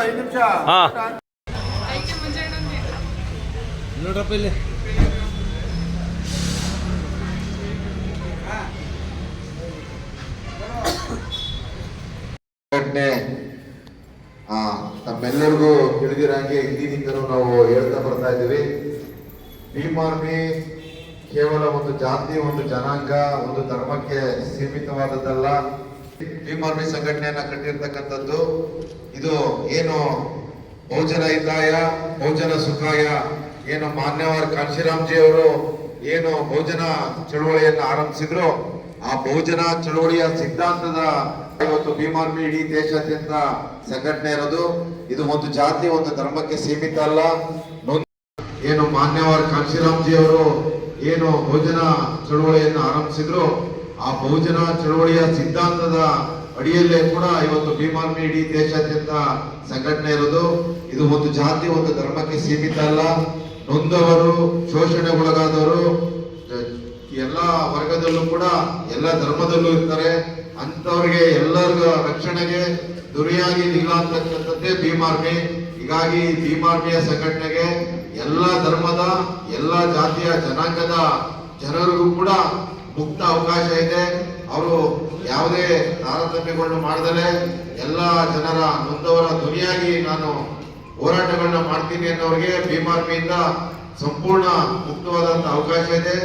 5 ನಿಮಿಷ ನೋಡ್ರಪ್ಪ ಇಲ್ಲಿ ತಮ್ಮೆಲ್ಲರಿಗೂ ತಿಳಿದಿರಂಗೆ ಹಿಂದಿನಿಂದಲೂ ನಾವು ಹೇಳ್ತಾ ಬರ್ತಾ ಇದ್ದೀವಿ. ಭೀಮ್ ಆರ್ಮಿ ಕೇವಲ ಒಂದು ಜಾತಿ, ಒಂದು ಜನಾಂಗ, ಒಂದು ಧರ್ಮಕ್ಕೆ ಸೀಮಿತವಾದದ್ದಲ್ಲ. ಭೀಮ್ ಆರ್ಮಿ ಸಂಘಟನೆಯನ್ನ ಕಟ್ಟಿರ್ತಕ್ಕಂಥದ್ದು ಇದು ಏನು ಬಹುಜನ ಹಿತಾಯ ಬಹುಜನ ಸುಖಾಯ ಏನು ಮಾನ್ಯವಾದ ಕಾಂಶಿರಾಮ್ಜಿ ಅವರು ಏನು ಬಹುಜನ ಚಳುವಳಿಯನ್ನು ಆರಂಭಿಸಿದ್ರು, ಆ ಬಹುಜನ ಚಳುವಳಿಯ ಸಿದ್ಧಾಂತದ ಇವತ್ತು ಭೀಮ್ ಆರ್ಮಿ ಇಡೀ ದೇಶಾದ್ಯಂತ ಸಂಘಟನೆ ಇರೋದು. ಇದು ಒಂದು ಜಾತಿ, ಒಂದು ಧರ್ಮಕ್ಕೆ ಸೀಮಿತ ಅಲ್ಲ. ಏನು ಮಾನ್ಯವಾದ ಕಾಂಶಿರಾಮ್ಜಿ ಅವರು ಏನು ಬಹುಜನ ಚಳುವಳಿಯನ್ನು ಆರಂಭಿಸಿದ್ರು, ಆ ಬಹುಜನ ಚಳುವಳಿಯ ಸಿದ್ಧಾಂತದ ಅಡಿಯಲ್ಲೇ ಕೂಡ ಇವತ್ತು ಭೀಮ್ ಆರ್ಮಿ ಇಡೀ ದೇಶಾದ್ಯಂತ ಸಂಘಟನೆ ಇರೋದು. ಇದು ಒಂದು ಜಾತಿ, ಒಂದು ಧರ್ಮಕ್ಕೆ ಸೀಮಿತ ಅಲ್ಲ. ನೊಂದವರು, ಶೋಷಣೆಗೊಳಗಾದವರು ಎಲ್ಲ ವರ್ಗದಲ್ಲೂ ಕೂಡ ಎಲ್ಲ ಧರ್ಮದಲ್ಲೂ ಇರ್ತಾರೆ. ಅಂತವ್ರಿಗೆ ಎಲ್ಲರಿಗೂ ರಕ್ಷಣೆಗೆ ದುರಿಯಾಗಿ ನಿಲ್ಲತಕ್ಕಂಥದ್ದೇ ಭೀಮ್ ಆರ್ಮಿ. ಹೀಗಾಗಿ ಭೀಮ್ ಆರ್ಮಿಯ ಸಂಘಟನೆಗೆ ಎಲ್ಲ ಧರ್ಮದ, ಎಲ್ಲ ಜಾತಿಯ, ಜನಾಂಗದ ಜನರಿಗೂ ಕೂಡ ಮುಕ್ತ ಅವಕಾಶ ಇದೆ. ಅವರು ಯಾವುದೇ ತಾರತಮ್ಯಗಳನ್ನು ಮಾಡದಲೇ ಎಲ್ಲ ಜನರ ನೊಂದವರ ಧ್ವನಿಯಾಗಿ ನಾನು ಹೋರಾಟಗಳನ್ನ ಮಾಡ್ತೀನಿ ಅನ್ನೋರಿಗೆ ಭೀಮ್ ಆರ್ಮಿಯಿಂದ ಸಂಪೂರ್ಣ ಮುಕ್ತವಾದಂತ ಅವಕಾಶ ಇದೆ.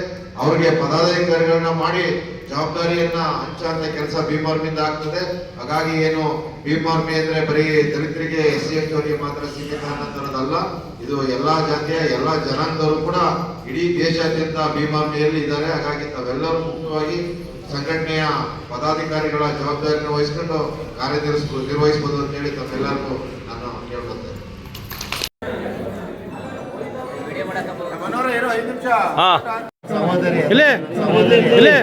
ಅವ್ರಿಗೆ ಪದಾಧಿಕಾರಿಗಳನ್ನ ಮಾಡಿ ಜವಾಬ್ದಾರಿಯನ್ನ ಹಂಚುವಂತ ಕೆಲಸ ಭೀಮ್ ಆರ್ಮಿಯಿಂದ ಆಗ್ತದೆ. ಹಾಗಾಗಿ ಏನು ಭೀಮ್ ಆರ್ಮಿ ಅಂದ್ರೆ ಬರೀ ದಲಿತರಿಗೆ, SC ST ಅವರಿಗೆ ಮಾತ್ರ ಸೀಮಿತ ಅನ್ನೋದಲ್ಲ. ಇದು ಎಲ್ಲಾ ಜಾತಿಯ, ಎಲ್ಲಾ ಜನಾಂಗದವರು ಕೂಡ ಇಡೀ ದೇಶಾದ್ಯಂತ ಭೀಮ್ ಆರ್ಮಿಯಲ್ಲಿ ಇದ್ದಾರೆ. ಹಾಗಾಗಿ ತಾವೆಲ್ಲರೂ ಮುಕ್ತವಾಗಿ ಸಂಘಟನೆಯ ಪದಾಧಿಕಾರಿಗಳ ಜವಾಬ್ದಾರಿಯನ್ನು ವಹಿಸಿಕೊಂಡು ನಿರ್ವಹಿಸಬಹುದು ಅಂತ ಹೇಳಿ ತಮ್ಮೆಲ್ಲರಿಗೂ ನಾನು ಕೇಳ್ಕೊಳ್ತೇನೆ. 5 ನಿಮಿಷ ಇಲ್ಲೇ